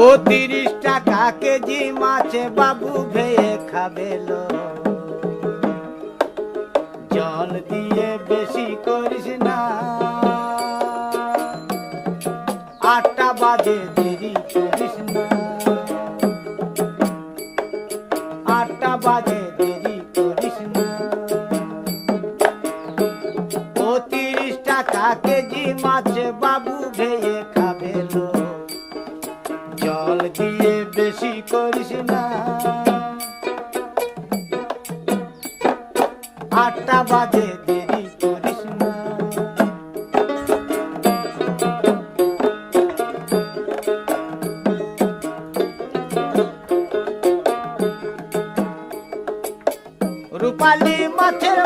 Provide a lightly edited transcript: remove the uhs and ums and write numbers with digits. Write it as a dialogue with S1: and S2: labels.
S1: ও 30 টাকা কেজি মাছে বাবু ভেয়ে খাবেলো। জল দিয়ে বেশি করিস না, 8টা বাজে দেরি করিস না, 8টা বাজে দেরি করিস না। ও 30 টাকা কেজি মাছে বাবু ভেয়ে খাবেলো। জল দিয়ে বেশি করিস না, 8টা বাজে দেরি করিস না। রূপালী মাছের